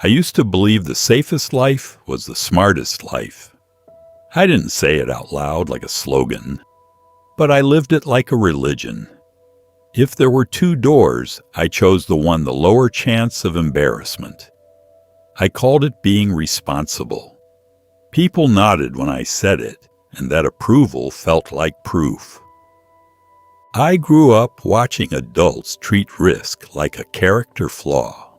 I used to believe the safest life was the smartest life. I didn't say it out loud like a slogan, but I lived it like a religion. If there were two doors, I chose the one the lower chance of embarrassment. I called it being responsible. People nodded when I said it, and that approval felt like proof. I grew up watching adults treat risk like a character flaw.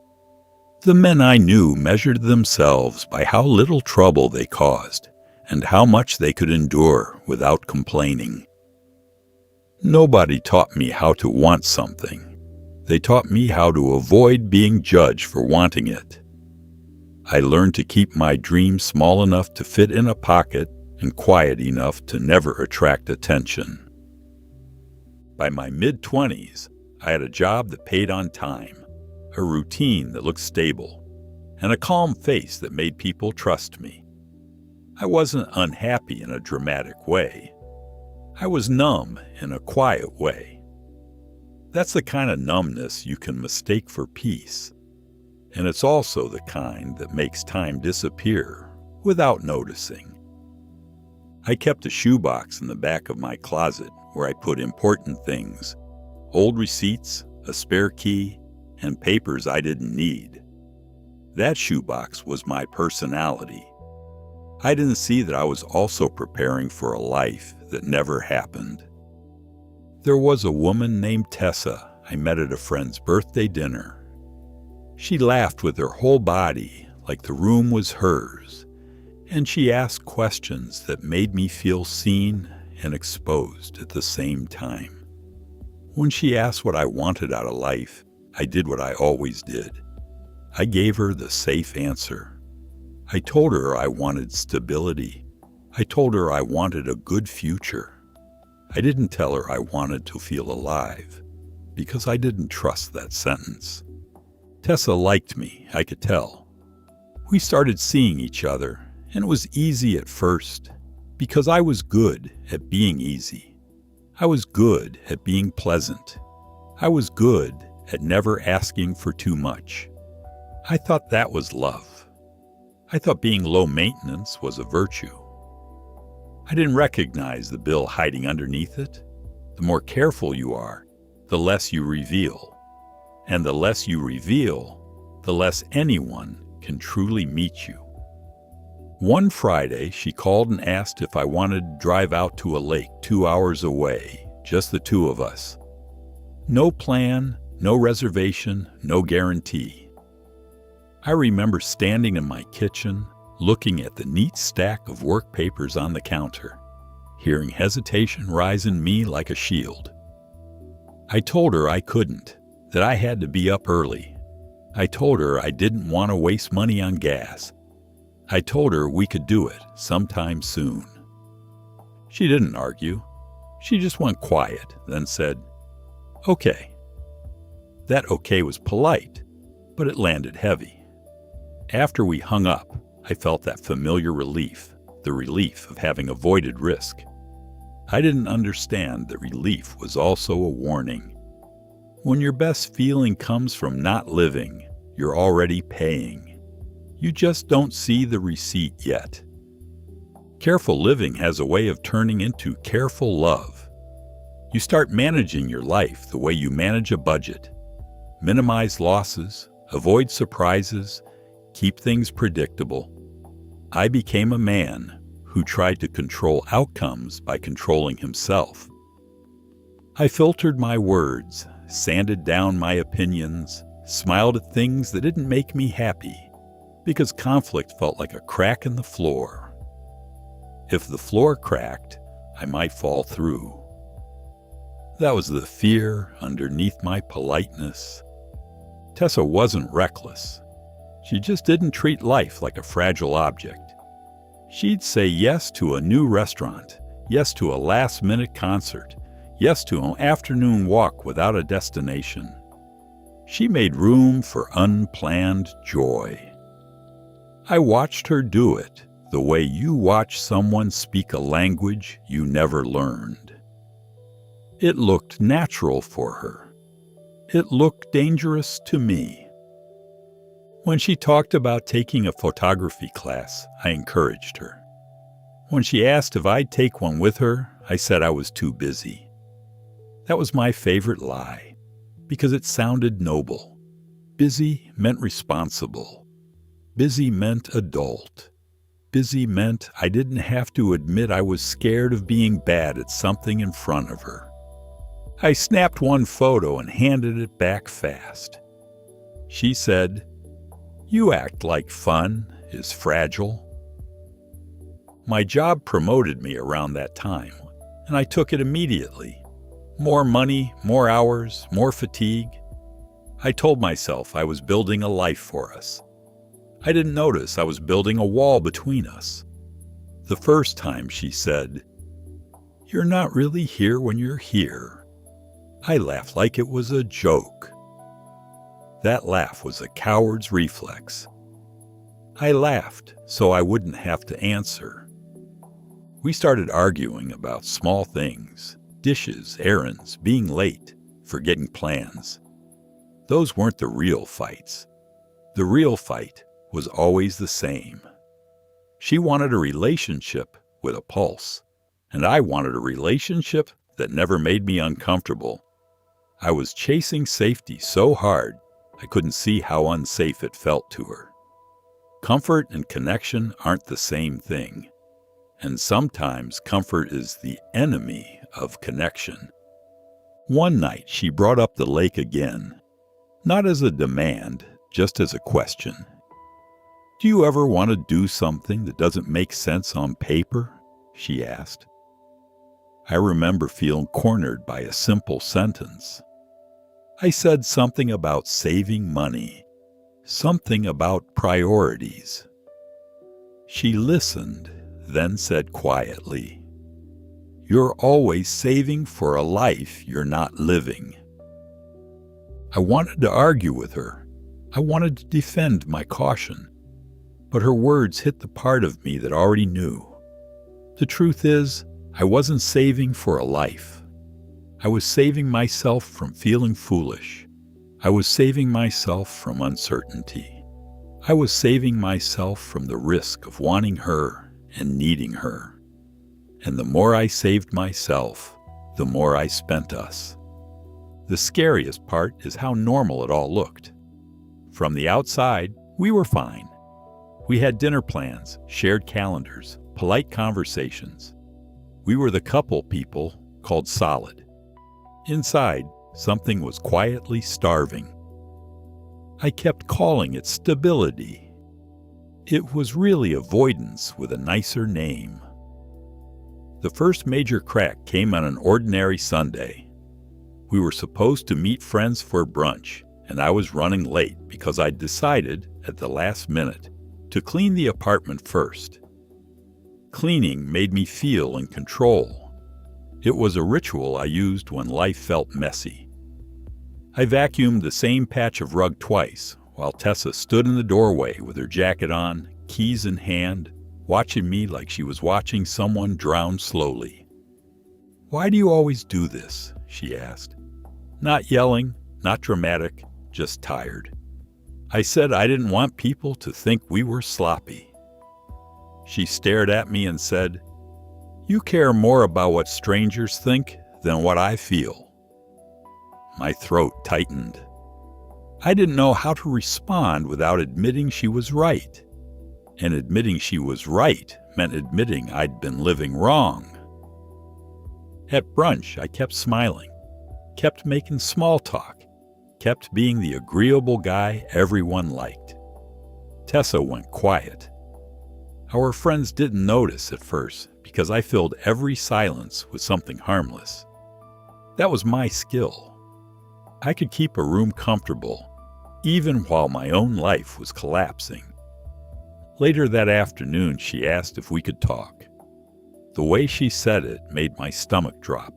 The men I knew measured themselves by how little trouble they caused and how much they could endure without complaining. Nobody taught me how to want something. They taught me how to avoid being judged for wanting it. I learned to keep my dreams small enough to fit in a pocket and quiet enough to never attract attention. By my mid-20s, I had a job that paid on time, a routine that looked stable, and a calm face that made people trust me. I wasn't unhappy in a dramatic way. I was numb in a quiet way. That's the kind of numbness you can mistake for peace, and it's also the kind that makes time disappear without noticing. I kept a shoebox in the back of my closet where I put important things, old receipts, a spare key, and papers I didn't need. That shoebox was my personality. I didn't see that I was also preparing for a life that never happened. There was a woman named Tessa I met at a friend's birthday dinner. She laughed with her whole body like the room was hers, and she asked questions that made me feel seen and exposed at the same time. When she asked what I wanted out of life, I did what I always did. I gave her the safe answer. I told her I wanted stability. I told her I wanted a good future. I didn't tell her I wanted to feel alive, because I didn't trust that sentence. Tessa liked me, I could tell. We started seeing each other, and it was easy at first, because I was good at being easy. I was good at being pleasant. I was good at never asking for too much. I thought that was love. I thought being low maintenance was a virtue. I didn't recognize the bill hiding underneath it. The more careful you are, the less you reveal. And the less you reveal, the less anyone can truly meet you. One Friday, she called and asked if I wanted to drive out to a lake 2 hours away, just the two of us. No plan, no reservation, no guarantee. I remember standing in my kitchen, looking at the neat stack of work papers on the counter, hearing hesitation rise in me like a shield. I told her I couldn't, that I had to be up early. I told her I didn't want to waste money on gas. I told her we could do it sometime soon. She didn't argue. She just went quiet, then said, "Okay." That okay was polite, but it landed heavy. After we hung up, I felt that familiar relief, the relief of having avoided risk. I didn't understand that relief was also a warning. When your best feeling comes from not living, you're already paying. You just don't see the receipt yet. Careful living has a way of turning into careful love. You start managing your life the way you manage a budget. Minimize losses, avoid surprises, keep things predictable. I became a man who tried to control outcomes by controlling himself. I filtered my words, sanded down my opinions, smiled at things that didn't make me happy, because conflict felt like a crack in the floor. If the floor cracked, I might fall through. That was the fear underneath my politeness. Tessa wasn't reckless. She just didn't treat life like a fragile object. She'd say yes to a new restaurant, yes to a last-minute concert, yes to an afternoon walk without a destination. She made room for unplanned joy. I watched her do it the way you watch someone speak a language you never learned. It looked natural for her. It looked dangerous to me. When she talked about taking a photography class, I encouraged her. When she asked if I'd take one with her, I said I was too busy. That was my favorite lie, because it sounded noble. Busy meant responsible. Busy meant adult. Busy meant I didn't have to admit I was scared of being bad at something in front of her. I snapped one photo and handed it back fast. She said, "You act like fun is fragile." My job promoted me around that time, and I took it immediately. More money, more hours, more fatigue. I told myself I was building a life for us. I didn't notice I was building a wall between us. The first time she said, "You're not really here when you're here," I laughed like it was a joke. That laugh was a coward's reflex. I laughed so I wouldn't have to answer. We started arguing about small things, dishes, errands, being late, forgetting plans. Those weren't the real fights. The real fight was always the same. She wanted a relationship with a pulse, and I wanted a relationship that never made me uncomfortable. I was chasing safety so hard, I couldn't see how unsafe it felt to her. Comfort and connection aren't the same thing, and sometimes comfort is the enemy of connection. One night she brought up the lake again, not as a demand, just as a question. "Do you ever want to do something that doesn't make sense on paper?" she asked. I remember feeling cornered by a simple sentence. I said something about saving money, something about priorities. She listened, then said quietly, "You're always saving for a life you're not living." I wanted to argue with her. I wanted to defend my caution. But her words hit the part of me that already knew. The truth is, I wasn't saving for a life. I was saving myself from feeling foolish. I was saving myself from uncertainty. I was saving myself from the risk of wanting her and needing her. And the more I saved myself, the more I spent us. The scariest part is how normal it all looked. From the outside, we were fine. We had dinner plans, shared calendars, polite conversations. We were the couple people called solid. Inside, something was quietly starving. I kept calling it stability. It was really avoidance with a nicer name. The first major crack came on an ordinary Sunday. We were supposed to meet friends for brunch, and I was running late because I'd decided, at the last minute, to clean the apartment first. Cleaning made me feel in control. It was a ritual I used when life felt messy. I vacuumed the same patch of rug twice, while Tessa stood in the doorway with her jacket on, keys in hand, watching me like she was watching someone drown slowly. "Why do you always do this?" she asked. Not yelling, not dramatic, just tired. I said I didn't want people to think we were sloppy. She stared at me and said, "You care more about what strangers think than what I feel." My throat tightened. I didn't know how to respond without admitting she was right. And admitting she was right meant admitting I'd been living wrong. At brunch, I kept smiling, kept making small talk, kept being the agreeable guy everyone liked. Tessa went quiet. Our friends didn't notice at first because I filled every silence with something harmless. That was my skill. I could keep a room comfortable, even while my own life was collapsing. Later that afternoon, she asked if we could talk. The way she said it made my stomach drop,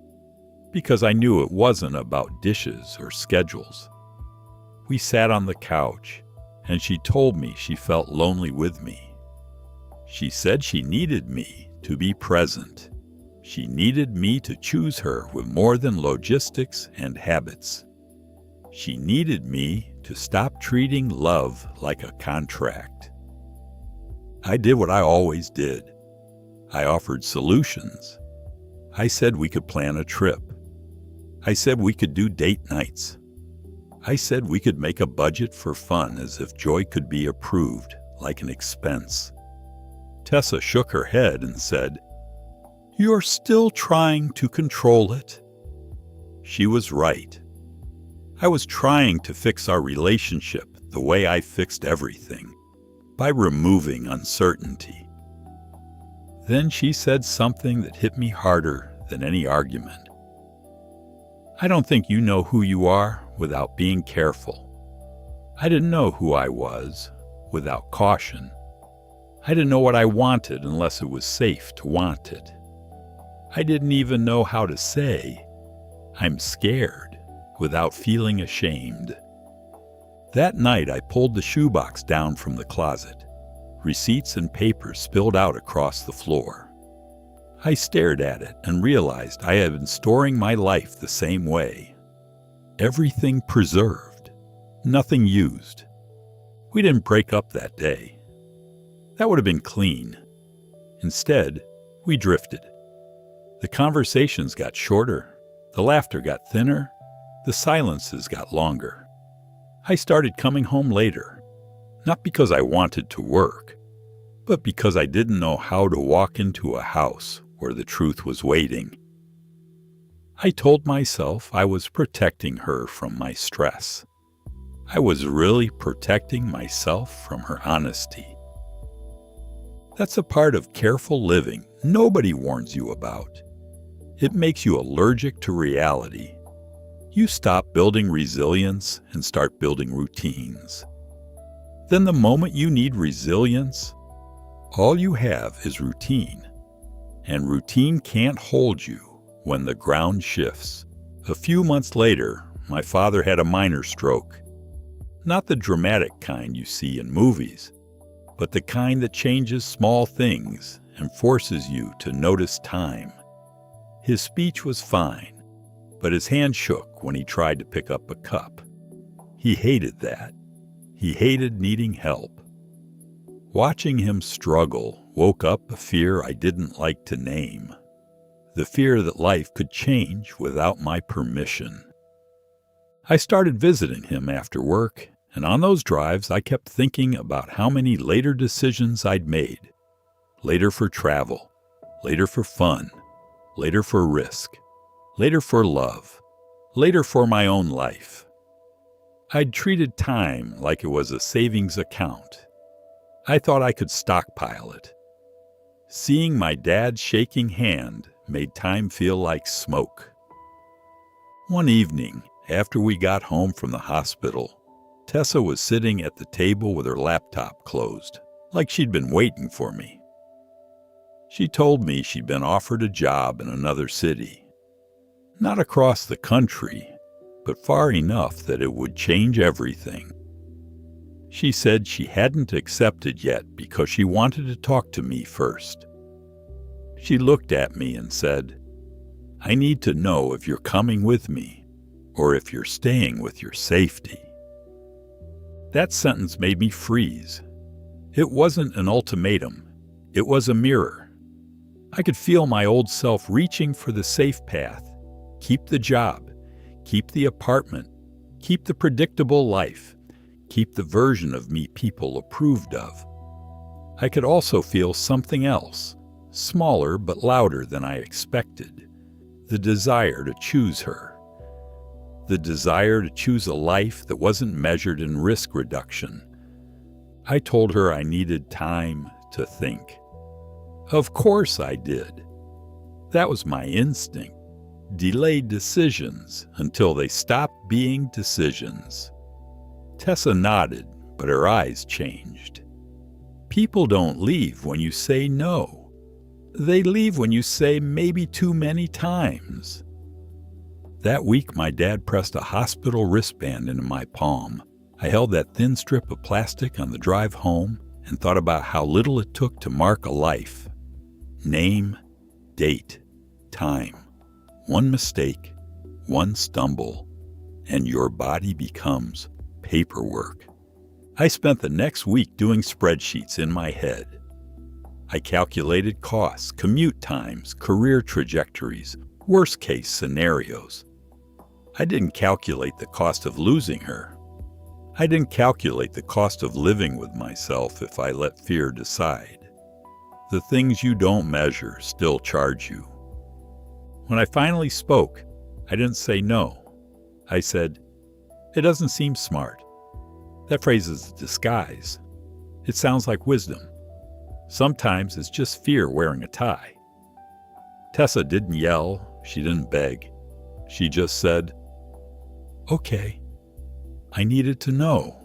because I knew it wasn't about dishes or schedules. We sat on the couch, and she told me she felt lonely with me. She said she needed me to be present. She needed me to choose her with more than logistics and habits. She needed me to stop treating love like a contract. I did what I always did. I offered solutions. I said we could plan a trip. I said we could do date nights. I said we could make a budget for fun as if joy could be approved like an expense. Tessa shook her head and said, "You're still trying to control it." She was right. I was trying to fix our relationship the way I fixed everything, by removing uncertainty. Then she said something that hit me harder than any argument. "I don't think you know who you are without being careful. I didn't know who I was without caution. I didn't know what I wanted unless it was safe to want it. I didn't even know how to say, 'I'm scared,' without feeling ashamed." That night I pulled the shoebox down from the closet. Receipts and papers spilled out across the floor. I stared at it and realized I had been storing my life the same way. Everything preserved, nothing used. We didn't break up that day. That would have been clean. Instead, we drifted. The conversations got shorter, the laughter got thinner, the silences got longer. I started coming home later, not because I wanted to work, but because I didn't know how to walk into a house where the truth was waiting. I told myself I was protecting her from my stress. I was really protecting myself from her honesty. That's a part of careful living nobody warns you about. It makes you allergic to reality. You stop building resilience and start building routines. Then the moment you need resilience, all you have is routine. And routine can't hold you when the ground shifts. A few months later, my father had a minor stroke. Not the dramatic kind you see in movies, but the kind that changes small things and forces you to notice time. His speech was fine, but his hand shook when he tried to pick up a cup. He hated that. He hated needing help. Watching him struggle woke up a fear I didn't like to name. The fear that life could change without my permission. I started visiting him after work, and on those drives I kept thinking about how many later decisions I'd made. Later for travel, later for fun, later for risk, later for love, later for my own life. I'd treated time like it was a savings account. I thought I could stockpile it. Seeing my dad's shaking hand made time feel like smoke. One evening, after we got home from the hospital, Tessa was sitting at the table with her laptop closed, like she'd been waiting for me. She told me she'd been offered a job in another city. Not across the country, but far enough that it would change everything. She said she hadn't accepted yet because she wanted to talk to me first. She looked at me and said, "I need to know if you're coming with me or if you're staying with your safety." That sentence made me freeze. It wasn't an ultimatum. It was a mirror. I could feel my old self reaching for the safe path. Keep the job. Keep the apartment. Keep the predictable life. Keep the version of me people approved of. I could also feel something else, smaller but louder than I expected. The desire to choose her. The desire to choose a life that wasn't measured in risk reduction. I told her I needed time to think. Of course I did. That was my instinct. Delayed decisions until they stopped being decisions. Tessa nodded, but her eyes changed. People don't leave when you say no. They leave when you say maybe too many times. That week, my dad pressed a hospital wristband into my palm. I held that thin strip of plastic on the drive home and thought about how little it took to mark a life. Name, date, time. One mistake, one stumble, and your body becomes paperwork. I spent the next week doing spreadsheets in my head. I calculated costs, commute times, career trajectories, worst-case scenarios. I didn't calculate the cost of losing her. I didn't calculate the cost of living with myself if I let fear decide. The things you don't measure still charge you. When I finally spoke, I didn't say no. I said, "It doesn't seem smart." That phrase is a disguise. It sounds like wisdom. Sometimes it's just fear wearing a tie. Tessa didn't yell, she didn't beg. She just said, "Okay." I needed to know.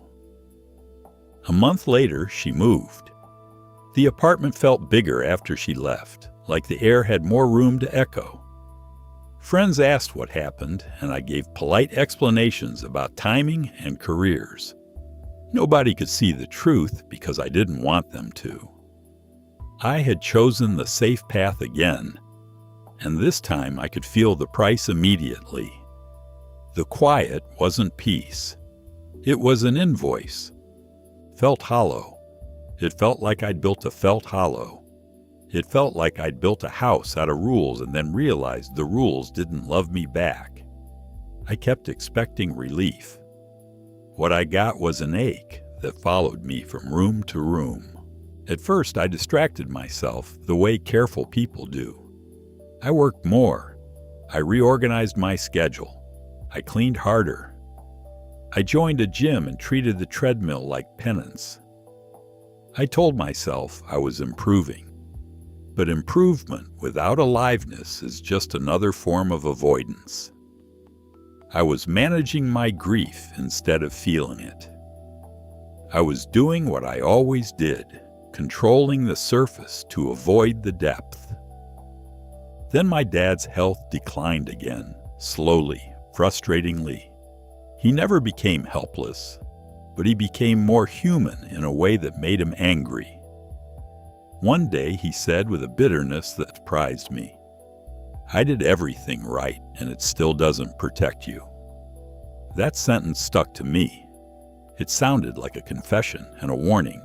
A month later, she moved. The apartment felt bigger after she left, like the air had more room to echo. Friends asked what happened, and I gave polite explanations about timing and careers. Nobody could see the truth because I didn't want them to. I had chosen the safe path again, and this time I could feel the price immediately. The quiet wasn't peace. It was an invoice. Felt hollow. It felt like I'd built a felt hollow. It felt like I'd built a house out of rules and then realized the rules didn't love me back. I kept expecting relief. What I got was an ache that followed me from room to room. At first, I distracted myself the way careful people do. I worked more. I reorganized my schedule. I cleaned harder. I joined a gym and treated the treadmill like penance. I told myself I was improving. But improvement without aliveness is just another form of avoidance. I was managing my grief instead of feeling it. I was doing what I always did, controlling the surface to avoid the depth. Then my dad's health declined again, slowly, frustratingly. He never became helpless, but he became more human in a way that made him angry. One day he said with a bitterness that surprised me, "I did everything right, and it still doesn't protect you." That sentence stuck to me. It sounded like a confession and a warning.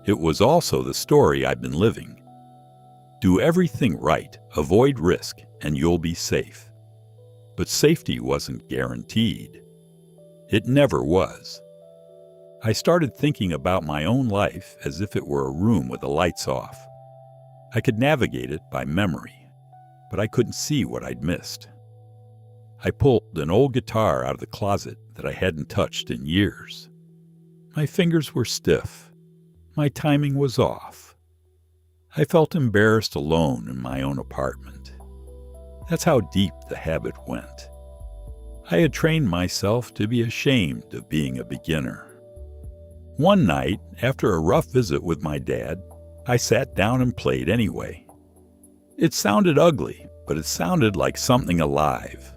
It was also the story I've been living. Do everything right, avoid risk, and you'll be safe. But safety wasn't guaranteed. It never was. I started thinking about my own life as if it were a room with the lights off. I could navigate it by memory, but I couldn't see what I'd missed. I pulled an old guitar out of the closet that I hadn't touched in years. My fingers were stiff. My timing was off. I felt embarrassed alone in my own apartment. That's how deep the habit went. I had trained myself to be ashamed of being a beginner. One night, after a rough visit with my dad, I sat down and played anyway. It sounded ugly, but it sounded like something alive.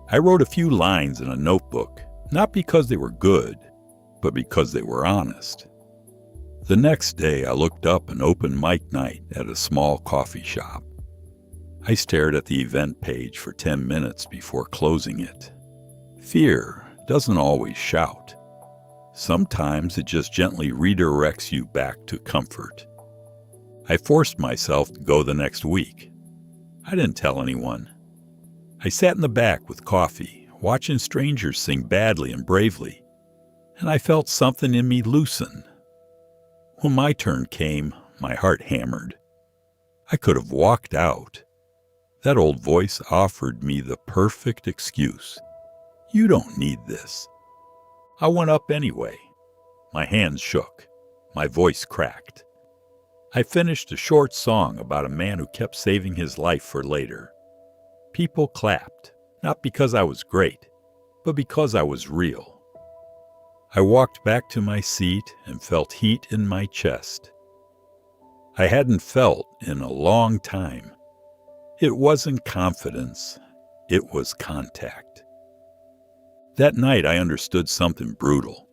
I wrote a few lines in a notebook, not because they were good, but because they were honest. The next day, I looked up an open mic night at a small coffee shop. I stared at the event page for 10 minutes before closing it. Fear doesn't always shout. Sometimes it just gently redirects you back to comfort. I forced myself to go the next week. I didn't tell anyone. I sat in the back with coffee, watching strangers sing badly and bravely, and I felt something in me loosen. When my turn came, my heart hammered. I could have walked out. That old voice offered me the perfect excuse. "You don't need this." I went up anyway. My hands shook. My voice cracked. I finished a short song about a man who kept saving his life for later. People clapped, not because I was great, but because I was real. I walked back to my seat and felt heat in my chest. I hadn't felt in a long time. It wasn't confidence, it was contact. That night I understood something brutal.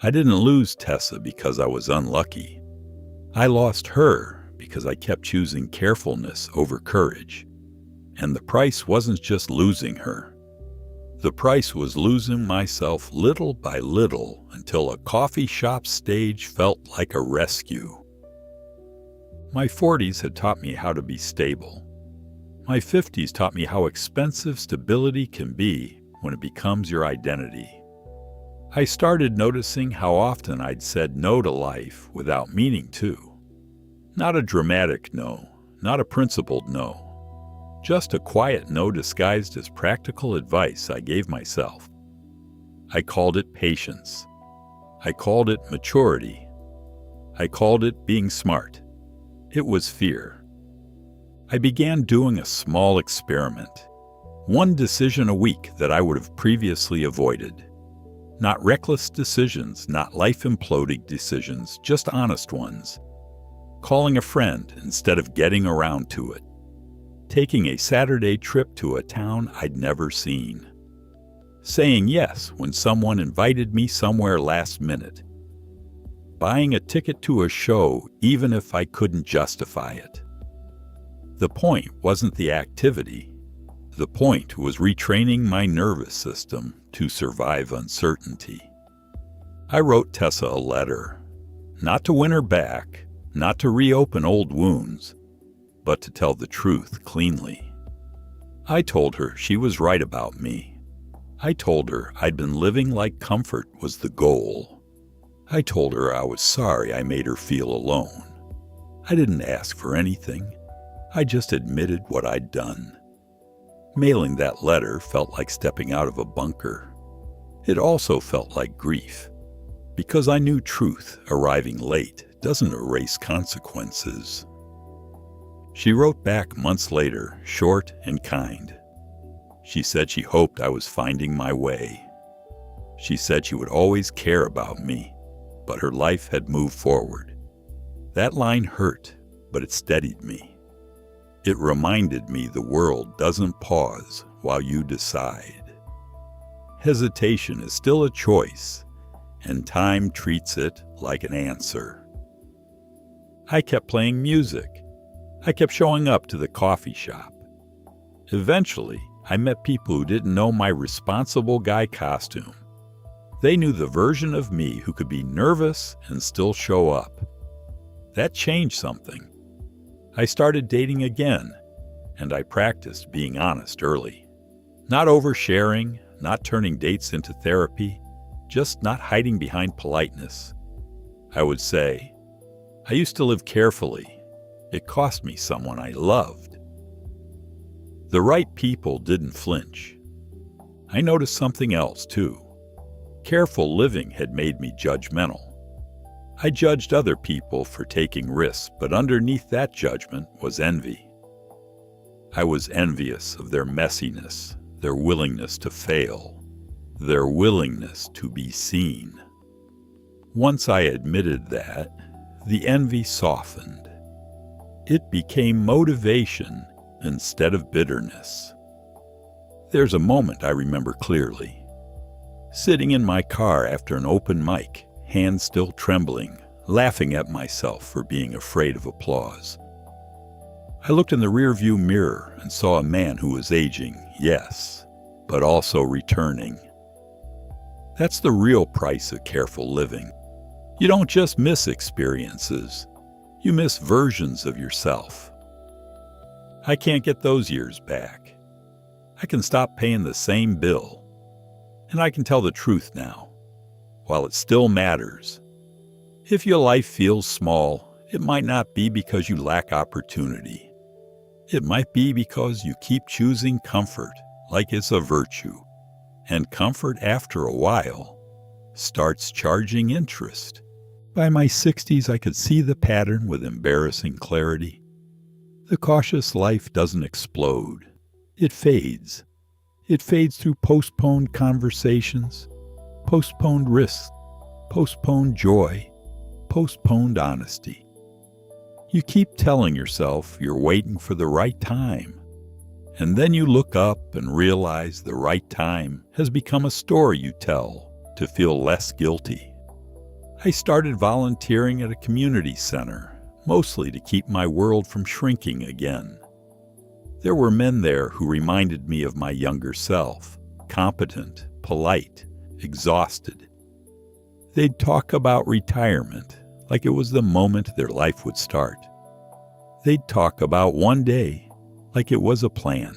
I didn't lose Tessa because I was unlucky. I lost her because I kept choosing carefulness over courage. And the price wasn't just losing her. The price was losing myself little by little until a coffee shop stage felt like a rescue. My 40s had taught me how to be stable. My 50s taught me how expensive stability can be when it becomes your identity. I started noticing how often I'd said no to life without meaning to. Not a dramatic no, not a principled no. Just a quiet no disguised as practical advice I gave myself. I called it patience. I called it maturity. I called it being smart. It was fear. I began doing a small experiment. One decision a week that I would have previously avoided. Not reckless decisions, not life-imploding decisions, just honest ones. Calling a friend instead of getting around to it. Taking a Saturday trip to a town I'd never seen. Saying yes when someone invited me somewhere last minute. Buying a ticket to a show even if I couldn't justify it. The point wasn't the activity. The point was retraining my nervous system to survive uncertainty. I wrote Tessa a letter, not to win her back, not to reopen old wounds, but to tell the truth cleanly. I told her she was right about me. I told her I'd been living like comfort was the goal. I told her I was sorry I made her feel alone. I didn't ask for anything. I just admitted what I'd done. Mailing that letter felt like stepping out of a bunker. It also felt like grief, because I knew truth arriving late doesn't erase consequences. She wrote back months later, short and kind. She said she hoped I was finding my way. She said she would always care about me, but her life had moved forward. That line hurt, but it steadied me. It reminded me the world doesn't pause while you decide. Hesitation is still a choice, and time treats it like an answer. I kept playing music. I kept showing up to the coffee shop. Eventually, I met people who didn't know my responsible guy costume. They knew the version of me who could be nervous and still show up. That changed something. I started dating again, and I practiced being honest early. Not oversharing, not turning dates into therapy, just not hiding behind politeness. I would say, I used to live carefully. It cost me someone I loved. The right people didn't flinch. I noticed something else, too. Careful living had made me judgmental. I judged other people for taking risks, but underneath that judgment was envy. I was envious of their messiness, their willingness to fail, their willingness to be seen. Once I admitted that, the envy softened. It became motivation instead of bitterness. There's a moment I remember clearly. Sitting in my car after an open mic, hands still trembling, laughing at myself for being afraid of applause. I looked in the rearview mirror and saw a man who was aging, yes, but also returning. That's the real price of careful living. You don't just miss experiences, you miss versions of yourself. I can't get those years back. I can stop paying the same bill, and I can tell the truth now. While it still matters. If your life feels small, it might not be because you lack opportunity. It might be because you keep choosing comfort like it's a virtue. And comfort, after a while, starts charging interest. By my 60s, I could see the pattern with embarrassing clarity. The cautious life doesn't explode. It fades. It fades through postponed conversations, postponed risks, postponed joy, postponed honesty. You keep telling yourself you're waiting for the right time, and then you look up and realize the right time has become a story you tell to feel less guilty. I started volunteering at a community center, mostly to keep my world from shrinking again. There were men there who reminded me of my younger self. competent, polite, exhausted. They'd talk about retirement like it was the moment their life would start. They'd talk about one day like it was a plan.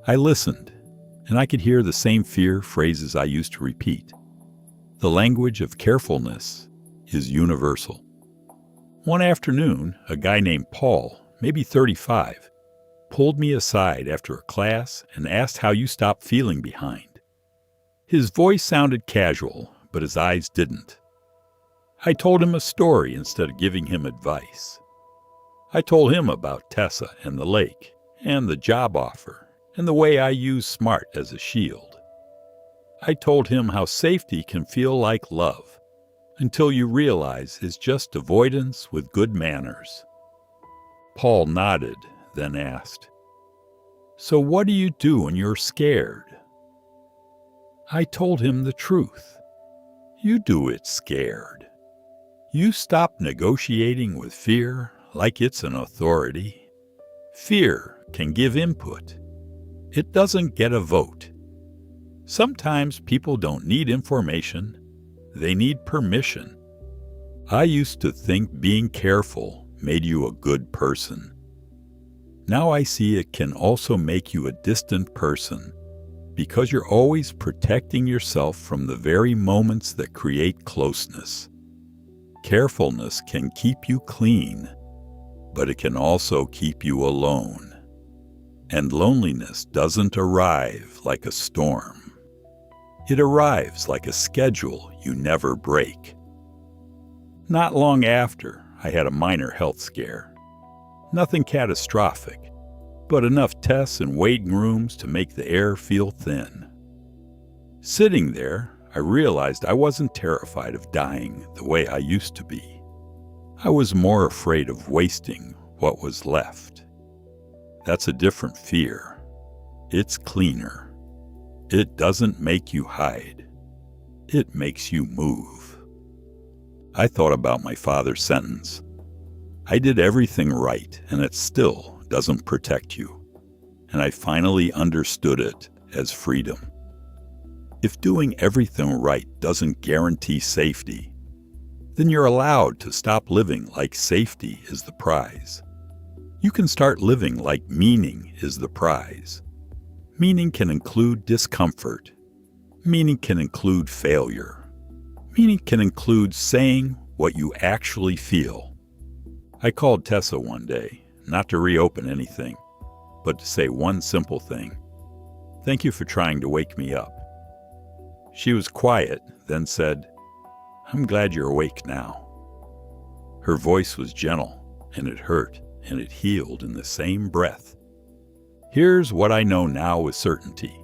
I listened, and I could hear the same fear phrases I used to repeat. The language of carefulness is universal. One afternoon, a guy named Paul, maybe 35, pulled me aside after a class and asked how you stopped feeling behind. His voice sounded casual, but his eyes didn't. I told him a story instead of giving him advice. I told him about Tessa and the lake, and the job offer, and the way I use SMART as a shield. I told him how safety can feel like love, until you realize it's just avoidance with good manners. Paul nodded, then asked, "So what do you do when you're scared?" I told him the truth. You do it scared. You stop negotiating with fear like it's an authority. Fear can give input. It doesn't get a vote. Sometimes people don't need information. They need permission. I used to think being careful made you a good person. Now I see it can also make you a distant person because you're always protecting yourself from the very moments that create closeness. Carefulness can keep you clean, but it can also keep you alone. And loneliness doesn't arrive like a storm. It arrives like a schedule you never break. Not long after, I had a minor health scare. Nothing catastrophic, but enough tests and waiting rooms to make the air feel thin. Sitting there, I realized I wasn't terrified of dying the way I used to be. I was more afraid of wasting what was left. That's a different fear. It's cleaner. It doesn't make you hide. It makes you move. I thought about my father's sentence. I did everything right, and it still doesn't protect you. And I finally understood it as freedom. If doing everything right doesn't guarantee safety, then you're allowed to stop living like safety is the prize. You can start living like meaning is the prize. Meaning can include discomfort. Meaning can include failure. Meaning can include saying what you actually feel. I called Tessa one day, not to reopen anything, but to say one simple thing. "Thank you for trying to wake me up." She was quiet, then said, "I'm glad you're awake now." Her voice was gentle, and it hurt, and it healed in the same breath. Here's what I know now with certainty.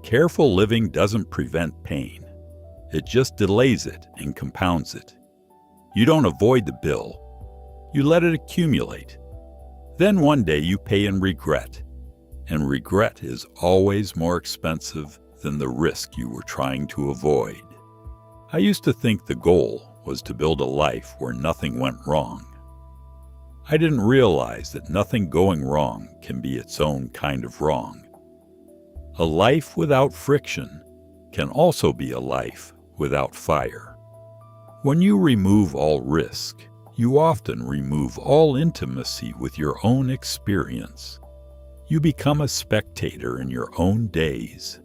Careful living doesn't prevent pain. It just delays it and compounds it. You don't avoid the bill. You let it accumulate. Then one day you pay in regret. And regret is always more expensive than the risk you were trying to avoid. I used to think the goal was to build a life where nothing went wrong. I didn't realize that nothing going wrong can be its own kind of wrong. A life without friction can also be a life without fire. When you remove all risk, you often remove all intimacy with your own experience. You become a spectator in your own days.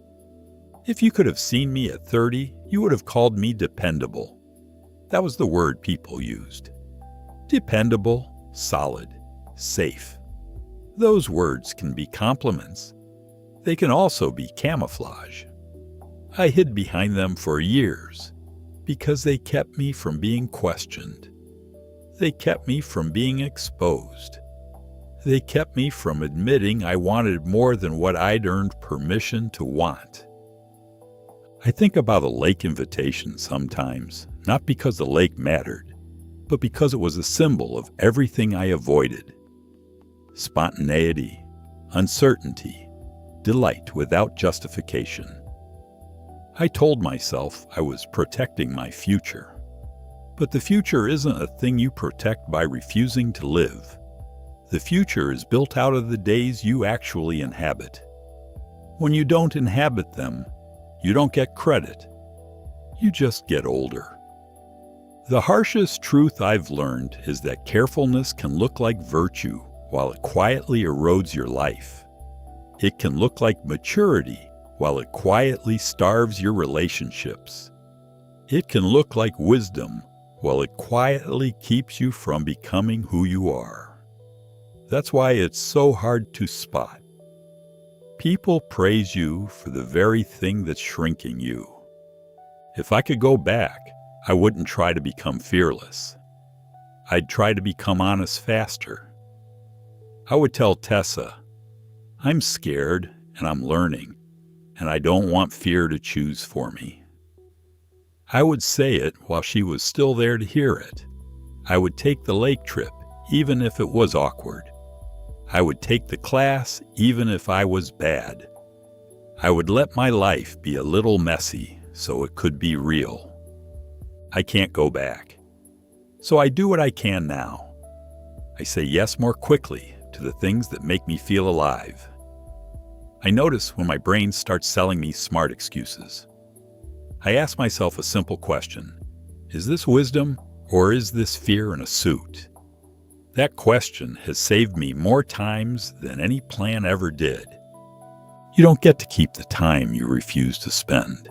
If you could have seen me at 30, you would have called me dependable. That was the word people used. Dependable, solid, safe. Those words can be compliments. They can also be camouflage. I hid behind them for years because they kept me from being questioned. They kept me from being exposed. They kept me from admitting I wanted more than what I'd earned permission to want. I think about a lake invitation sometimes, not because the lake mattered, but because it was a symbol of everything I avoided. Spontaneity, uncertainty, delight without justification. I told myself I was protecting my future. But the future isn't a thing you protect by refusing to live. The future is built out of the days you actually inhabit. When you don't inhabit them, you don't get credit. You just get older. The harshest truth I've learned is that carefulness can look like virtue while it quietly erodes your life. It can look like maturity while it quietly starves your relationships. It can look like wisdom while it quietly keeps you from becoming who you are. That's why it's so hard to spot. People praise you for the very thing that's shrinking you. If I could go back, I wouldn't try to become fearless. I'd try to become honest faster. I would tell Tessa, I'm scared and I'm learning, and I don't want fear to choose for me. I would say it while she was still there to hear it. I would take the lake trip, even if it was awkward. I would take the class, even if I was bad. I would let my life be a little messy so it could be real. I can't go back. So I do what I can now. I say yes more quickly to the things that make me feel alive. I notice when my brain starts selling me smart excuses. I ask myself a simple question. Is this wisdom or is this fear in a suit? That question has saved me more times than any plan ever did. You don't get to keep the time you refuse to spend.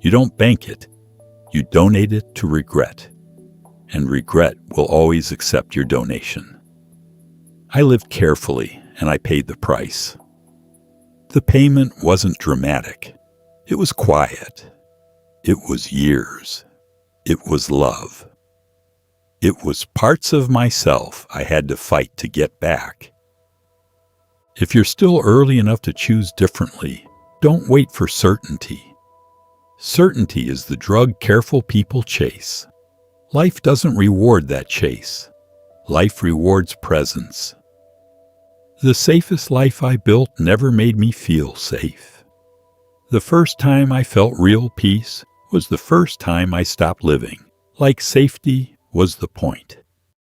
You don't bank it. You donate it to regret. And regret will always accept your donation. I lived carefully and I paid the price. The payment wasn't dramatic. It was quiet. It was years. It was love. It was parts of myself I had to fight to get back. If you're still early enough to choose differently, don't wait for certainty. Certainty is the drug careful people chase. Life doesn't reward that chase. Life rewards presence. The safest life I built never made me feel safe. The first time I felt real peace was the first time I stopped living, like safety was the point.